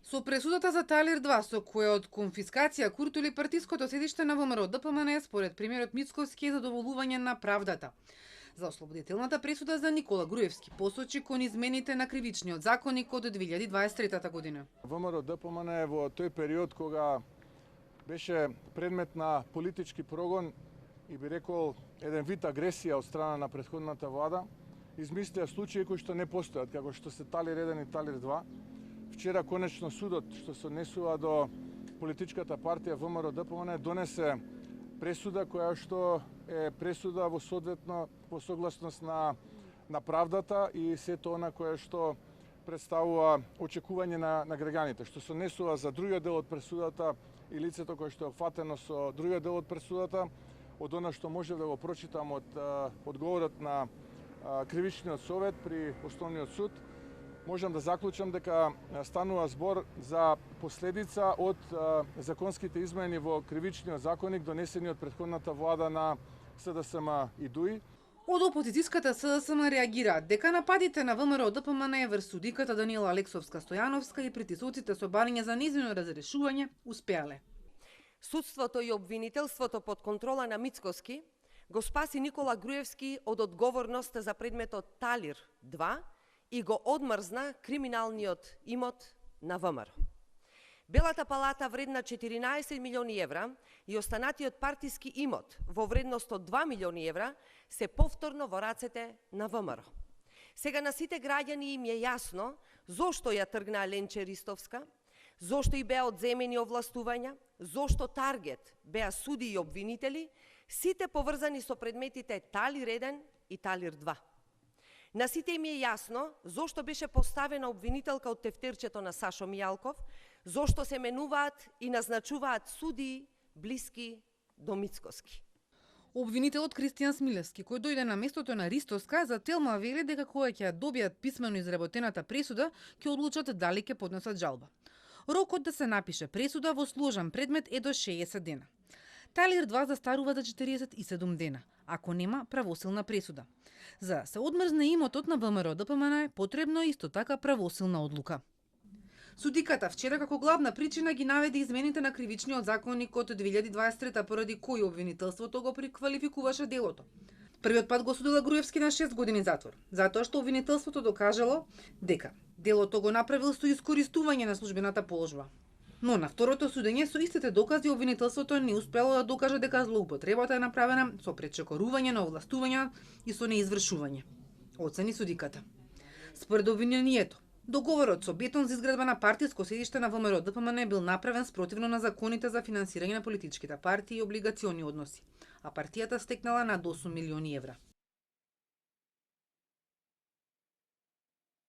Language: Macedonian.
Со пресудата за Талир 2, со која од конфискација куртули партиското седиште на ВМРО ДПМН, според премиерот Мицковски е задоволување на правдата. За ослободителната пресуда за Никола Груевски посочи кон измените на кривичниот законник од 2023 година. ВМРО ДПМН е во тој период кога беше предмет на политички прогон и би рекол еден вид агресија од страна на претходната влада, измислија случаи кои што не постојат, како што се Талир 1 и Талир 2. Вчера конечно судот што се однесува до политичката партија ВМРО ДПМН донесе пресуда која што е пресуда во соодветно по согласност на правдата и сето она кое што представува очекување на граѓаните, што се однесува за другиот дел од пресудата и лицето кое што е опфатено со другиот дел од пресудата, од она што може да го прочитам од одговорот на Кривичниот совет при Основниот суд, можам да заклучам дека станува збор за последица од законските измени во Кривичниот законник донесени од претходната влада на СДСМ и ДУИ. Од опозицијската СДСМ реагираат дека нападите на ВМРО ДПМН врз судиката Даниела Алексовска-Стојановска и притисоците со барање за нејзино разрешување успеале. Судството и обвинителството под контрола на Мицковски го спаси Никола Груевски од одговорност за предметот Талир 2 и го одмрзна криминалниот имот на ВМРО. Белата палата вредна 14 милиони евра и останатиот партиски имот во вредност од 2 милиони евра се повторно во рацете на ВМРО. Сега на сите граѓани им е јасно зошто ја тргнаа Ленче Ристовска, зошто и беа одземени овластувања, зошто таргет беа суди и обвинители, сите поврзани со предметите Талир 1 и Талир 2. На сите им е јасно зошто беше поставена обвинителка од тефтерчето на Сашо Мијалков, зошто се менуваат и назначуваат судии блиски до Мицковски. Обвинителот Кристијан Смилевски, кој дојде на местото на Ристовска, за Телма вели дека кога ќе добијат писмено изработената пресуда, ќе одлучат дали ќе поднесат жалба. Рокот да се напише пресуда во сложен предмет е до 60 дена. Талир 2 застарува за 47 дена, ако нема правосилна пресуда. За се одмрзне имотот на ВМРО ДПМН е потребно исто така правосилна одлука. Судиката вчера како главна причина ги наведе измените на кривичниот законник од 2023 поради кои обвинителството го преквалификуваше делото. Првиот пат го судила Груевски на 6 години затвор, затоа што обвинителството докажало дека делото го направил со искористување на службената положба. Но на второто судење со истите докази обвинителството не успело да докаже дека злоупотребата е направена со пречекорување на овластувања и со неизвршување, оцени судиката. Според обвинението, договорот со Бетон за изградба на партиско седиште на ВМРО ДПМН бил направен спротивно на законите за финансирање на политичките партии и облигациони односи, а партијата стекнала над 8 милиони евра.